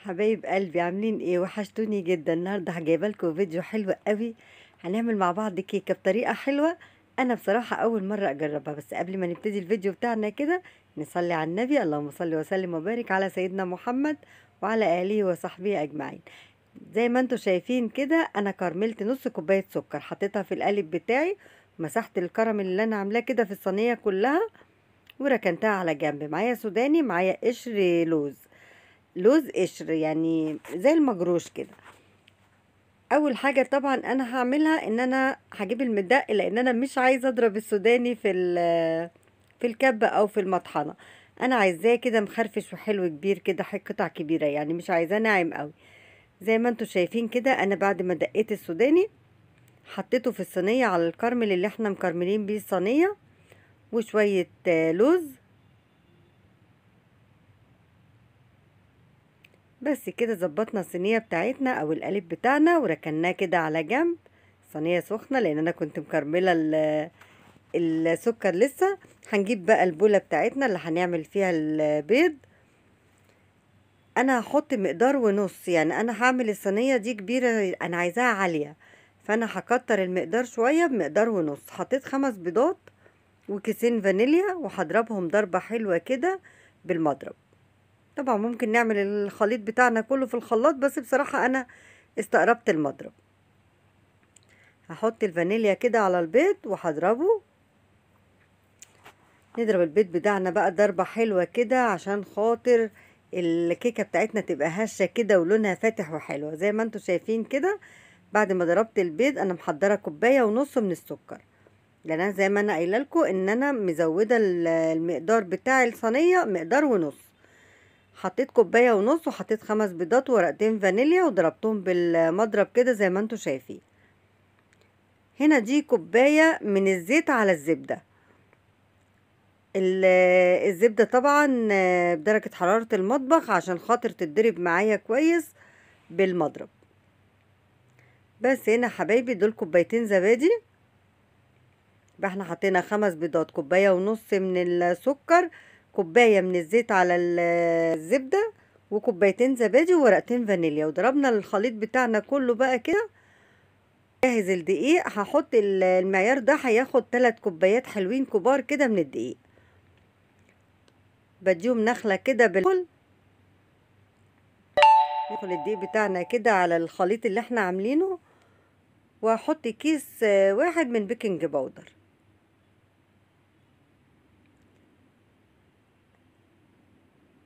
حبايب قلبي عاملين ايه؟ وحشتوني جدا. النهارده جايبه لكم فيديو حلو قوي. هنعمل مع بعض كيكه بطريقه حلوه. انا بصراحه اول مره اجربها، بس قبل ما نبتدي الفيديو بتاعنا كده نصلي على النبي. اللهم صل وسلم وبارك على سيدنا محمد وعلى اله وصحبه اجمعين. زي ما انتم شايفين كده انا كرملت نص كوبايه سكر، حطيتها في القالب بتاعي، مسحت الكراميل اللي انا عاملاه كده في الصينيه كلها وركنتها على جنب. معايا سوداني، معايا قشر لوز قشر، يعني زي المجروش كده. اول حاجه طبعا انا هعملها ان انا هجيب المدق، لان انا مش عايزه اضرب السوداني في الكبه او في المطحنه. انا عايزاه كده مخرفش وحلو كبير كده، قطع كبيره، يعني مش عايزاه ناعم قوي. زي ما انتم شايفين كده انا بعد ما دقيت السوداني حطيته في الصينيه على الكرمل اللي احنا مكرملين بيه الصينيه، وشويه لوز. بس كده ظبطنا الصينية بتاعتنا او القالب بتاعنا وركناه كده على جنب. صينية سخنة لان انا كنت مكرملة السكر لسه. هنجيب بقى البولة بتاعتنا اللي هنعمل فيها البيض. انا هحط مقدار ونص، يعني انا هعمل الصينية دي كبيرة، انا عايزاها عالية، فانا هكتر المقدار شوية. بمقدار ونص حطيت 5 بيضات وكيسين فانيليا، وهضربهم ضربة حلوة كده بالمضرب. طبعا ممكن نعمل الخليط بتاعنا كله في الخلاط، بس بصراحة انا استقربت المضرب. هحط الفانيليا كده على البيض وهضربه. نضرب البيض بتاعنا بقى ضربة حلوة كده عشان خاطر الكيكة بتاعتنا تبقى هشة كده ولونها فاتح وحلوة زي ما انتوا شايفين كده. بعد ما ضربت البيض انا محضرة كوباية ونص من السكر، لان انا زي ما انا قايله لكم ان انا مزودة المقدار بتاع الصينية مقدار ونص. حطيت كوباية ونص وحطيت 5 بيضات وورقتين فانيليا وضربتهم بالمضرب كده زي ما انتوا شايفين. هنا دي كوباية من الزيت على الزبدة. ال- الزبدة طبعا بدرجة حرارة المطبخ عشان خاطر تتضرب معايا كويس بالمضرب. بس هنا حبايبي دول كوبايتين زبادي. يبقى احنا حطينا 5 بيضات، كوباية ونص من السكر، كوباية من الزيت على الزبدة، وكوبايتين زبادي وورقتين فانيليا، وضربنا الخليط بتاعنا كله بقى كده. جاهز الدقيق. هحط المعيار ده هياخد 3 كوبايات حلوين كبار كده من الدقيق. بديهم نخلة كده ندخل الدقيق بتاعنا كده على الخليط اللي احنا عاملينه، وهحط كيس واحد من بيكنج باودر.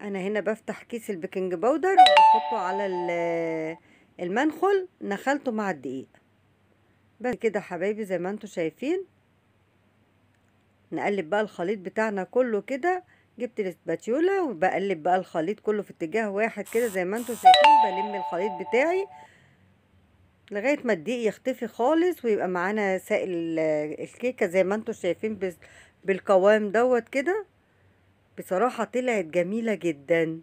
انا هنا بفتح كيس البيكنج باودر وبحطه على المنخل، نخلته مع الدقيق. بس كده حبايبي زي ما انتوا شايفين. نقلب بقى الخليط بتاعنا كله كده. جبت الاسباتيولا وبقلب بقى الخليط كله في اتجاه واحد كده زي ما انتوا شايفين. بلم الخليط بتاعي لغاية ما الدقيق يختفي خالص ويبقى معانا سائل الكيكة زي ما انتوا شايفين بالقوام دوت كده. بصراحة طلعت جميلة جدا.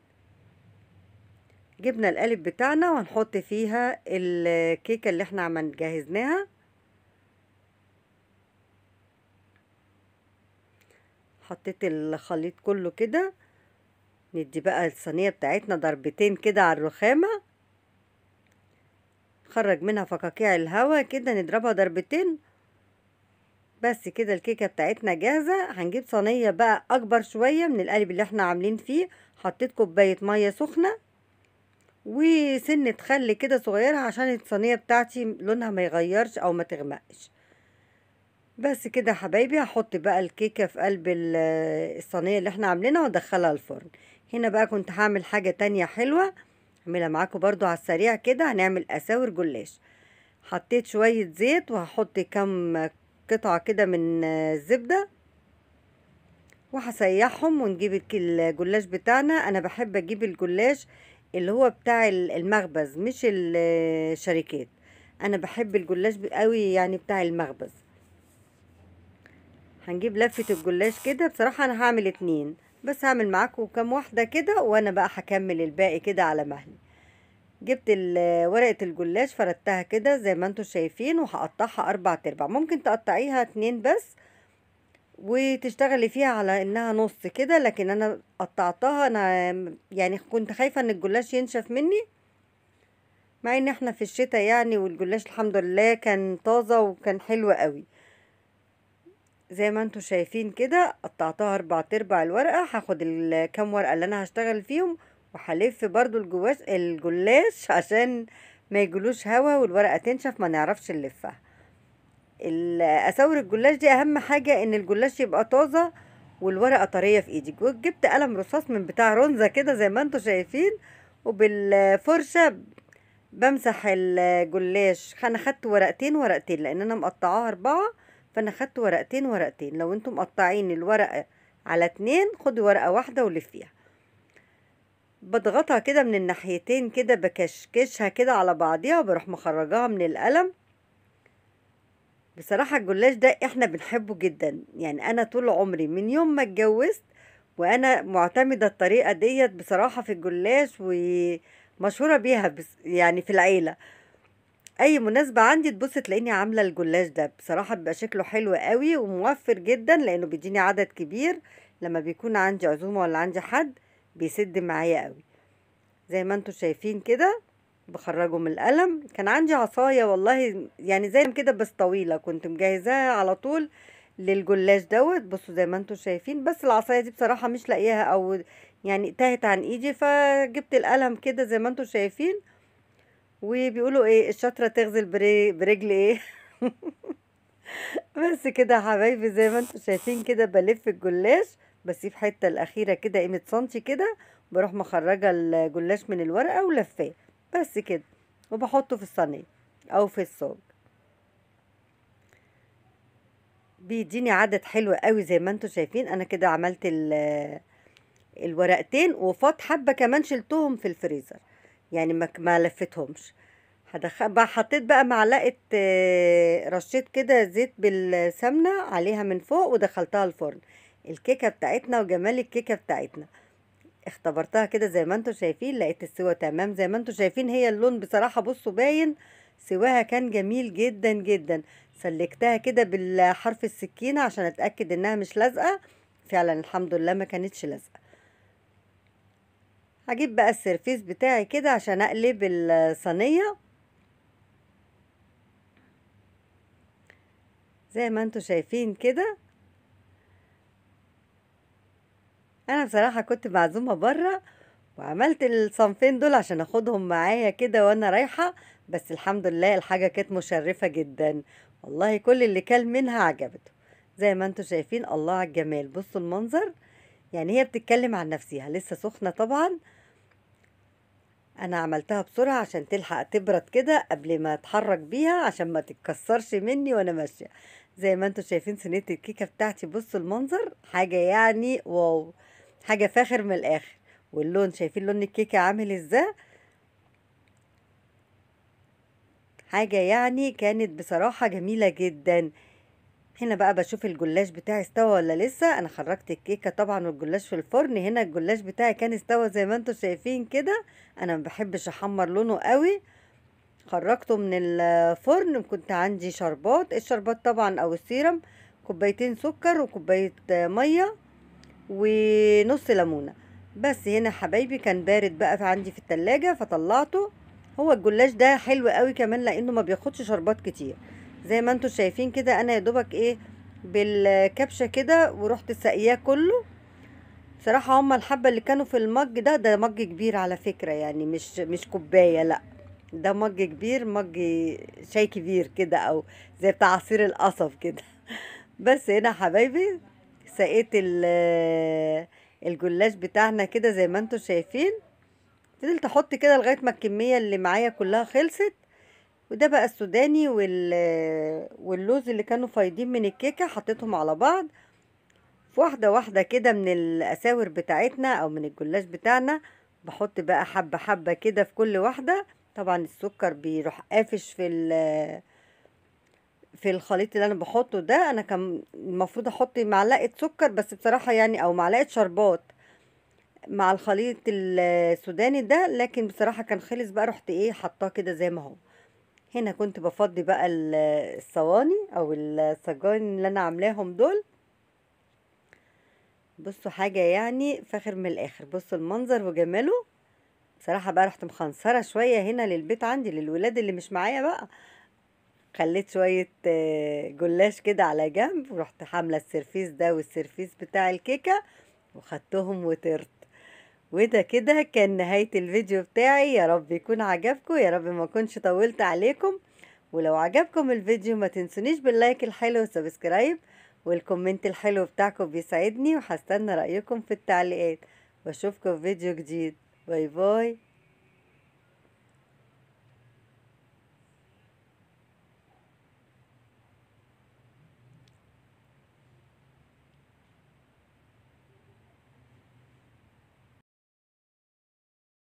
جبنا القالب بتاعنا وهنحط فيها الكيكة اللي احنا جهزناها. حطيت الخليط كله كده. ندي بقى الصينية بتاعتنا ضربتين كده على الرخامة، خرج منها فقاقيع الهواء كده، نضربها ضربتين. بس كده الكيكة بتاعتنا جاهزة. هنجيب صينية بقى اكبر شوية من القالب اللي احنا عاملين فيه. حطيت كوباية مية سخنة وسنة خل كده صغيرة عشان الصينية بتاعتي لونها ما يغيرش او ما تغمقش. بس كده يا حبايبي هحط بقى الكيكة في قلب الصينية اللي احنا عاملينها وادخلها الفرن. هنا بقى كنت هعمل حاجة تانية حلوة هعملها معاكم برضو على السريع كده. هنعمل اساور جلاش. حطيت شوية زيت وهحط كام قطعة كده من الزبدة وهسيحهم ونجيب الجلاش بتاعنا. انا بحب اجيب الجلاش اللي هو بتاع المخبز مش الشركات. انا بحب الجلاش قوي يعني بتاع المخبز. هنجيب لفة الجلاش كده. بصراحة انا هعمل 2 بس، هعمل معاكم كام واحدة كده وانا بقى هكمل الباقي كده على مهلي. جبت ورقة الجلاش فردتها كده زي ما انتوا شايفين، وهقطعها 4 تربع. ممكن تقطعيها 2 بس وتشتغلي فيها على انها نص كده، لكن انا قطعتها. انا يعني كنت خايفة ان الجلاش ينشف مني، مع ان احنا في الشتاء يعني، والجلاش الحمد لله كان طازة وكان حلو قوي. زي ما انتوا شايفين كده قطعتها 4/4 الورقة. هاخد الكام ورقة اللي انا هشتغل فيهم وهلف برضو الجلاش عشان ما يجلوش هوا والورقة تنشف ما نعرفش نلفها. اساور الجلاش دي اهم حاجة، ان الجلاش يبقى طازة والورقة طرية في ايدي. جبت قلم رصاص من بتاع رونزة كده زي ما انتوا شايفين، وبالفرشة بمسح الجلاش. انا خدت ورقتين ورقتين لان انا مقطعاها 4، فانا خدت ورقتين ورقتين. لو انتم مقطعين الورقة على 2 خدي ورقة واحدة ولفيها. بضغطها كده من الناحيتين كده، بكشكشها كده على بعضيها وبروح مخرجاها من القلم. بصراحة الجلاش ده احنا بنحبه جدا، يعني انا طول عمري من يوم ما اتجوزت وانا معتمدة الطريقة ديت بصراحة في الجلاش، ومشهورة بيها يعني في العيلة. اي مناسبة عندي تبص تلاقيني عاملة الجلاش ده. بصراحة بيبقى شكله حلو قوي وموفر جدا، لانه بيديني عدد كبير. لما بيكون عندي عزومة ولا عندي حد بيسد معايا قوي. زي ما انتوا شايفين كده بخرجه من القلم. كان عندي عصاية والله يعني زي كده بس طويلة، كنت مجهزاها على طول للجلاش دوت. بصوا زي ما انتوا شايفين، بس العصاية دي بصراحة مش لاقياها، او يعني تاهت عن ايدي، فجبت القلم كده زي ما انتوا شايفين. وبيقولوا ايه، الشاطرة تغزل برجل ايه. بس كده يا حبايبي، زي ما انتوا شايفين كده بلف الجلاش، بسيب حتة الأخيرة كده قيمة سنتي كده، بروح مخرجة الجلاش من الورقة ولفاه بس كده، وبحطه في الصينية أو في الصاج. بيديني عدد حلو قوي. زي ما انتوا شايفين انا كده عملت الورقتين، وفات حبة كمان شلتهم في الفريزر، يعني ما لفتهمش. بقى حطيت بقى معلقة رشيت كده زيت بالسمنة عليها من فوق ودخلتها الفرن. الكيكة بتاعتنا وجمال الكيكة بتاعتنا اختبرتها كده زي ما انتوا شايفين، لقيت السوا تمام زي ما انتوا شايفين. هي اللون بصراحة بصوا باين، سواها كان جميل جدا جدا. سلكتها كده بالحرف السكينة عشان اتأكد انها مش لازقة. فعلا الحمد لله ما كانتش لازقة. هجيب بقى السرفيس بتاعي كده عشان اقلب الصينية. زي ما انتوا شايفين كده، انا بصراحة كنت معزومة برا وعملت الصنفين دول عشان اخدهم معايا كده وانا رايحة. بس الحمد لله الحاجة كانت مشرفة جدا، والله كل اللي كل منها عجبته. زي ما انتوا شايفين، الله على الجمال. بصوا المنظر، يعني هي بتتكلم عن نفسها. لسه سخنة طبعا، انا عملتها بسرعة عشان تلحق تبرد كده قبل ما اتحرك بيها عشان ما تتكسرش مني وانا ماشية. زي ما انتوا شايفين صينية الكيكة بتاعتي، بصوا المنظر، حاجة يعني واو، حاجة فاخر من الاخر. واللون، شايفين لون الكيكة عامل ازاي؟ حاجة يعني كانت بصراحة جميلة جدا. هنا بقى بشوف الجلاش بتاعي استوى ولا لسه. انا خرجت الكيكة طبعا والجلاش في الفرن. هنا الجلاش بتاعي كان استوى زي ما انتوا شايفين كده. انا ما بحبش احمر لونه قوي. خرجته من الفرن. كنت عندي شربات، الشربات طبعا او السيرم، كوبايتين سكر وكوباية مية ونص ليمونة بس. هنا حبايبي كان بارد بقى عندي في التلاجة فطلعته. هو الجلاش ده حلو قوي كمان لانه ما بياخدش شربات كتير. زي ما انتوا شايفين كده، انا يا دوبك ايه بالكبشة كده ورحت ساقياه كله. بصراحة هما الحبة اللي كانوا في المج ده مج كبير على فكرة، يعني مش كوباية، لا ده مج كبير، مج شاي كبير كده، او زي بتاع عصير القصب كده. بس هنا حبايبي سقيت الجلاش بتاعنا كده زي ما انتوا شايفين. فضلت احط كده لغايه ما الكميه اللي معايا كلها خلصت. وده بقى السوداني واللوز اللي كانوا فايضين من الكيكه، حطيتهم على بعض في واحده واحده كده من الاساور بتاعتنا او من الجلاش بتاعنا. بحط بقى حبه حبه كده في كل واحده. طبعا السكر بيروح قافش في الخليط اللي انا بحطه ده. انا كان المفروض احط معلقه سكر بس بصراحه يعني، او معلقه شربات مع الخليط السوداني ده، لكن بصراحه كان خلص بقى، رحت ايه حطاه كده زي ما هو. هنا كنت بفضي بقى الصواني او الصجان اللي انا عاملاهم دول. بصوا حاجة يعني فاخر من الاخر. بصوا المنظر وجماله. بصراحة بقى رحت مخنصرة شوية هنا للبيت عندي للولاد اللي مش معايا بقى. خليت شوية جلاش كده على جنب، ورحت حاملة السرفيس ده والسرفيس بتاع الكيكة وخدتهم وطرت. وده كده كان نهاية الفيديو بتاعي. يا رب يكون عجبكم، يا رب ما كنش طولت عليكم. ولو عجبكم الفيديو ما تنسونيش باللايك الحلو والسبسكرايب والكومنت الحلو بتاعكم بيساعدني، وهستنى رأيكم في التعليقات. واشوفكم في فيديو جديد. باي باي.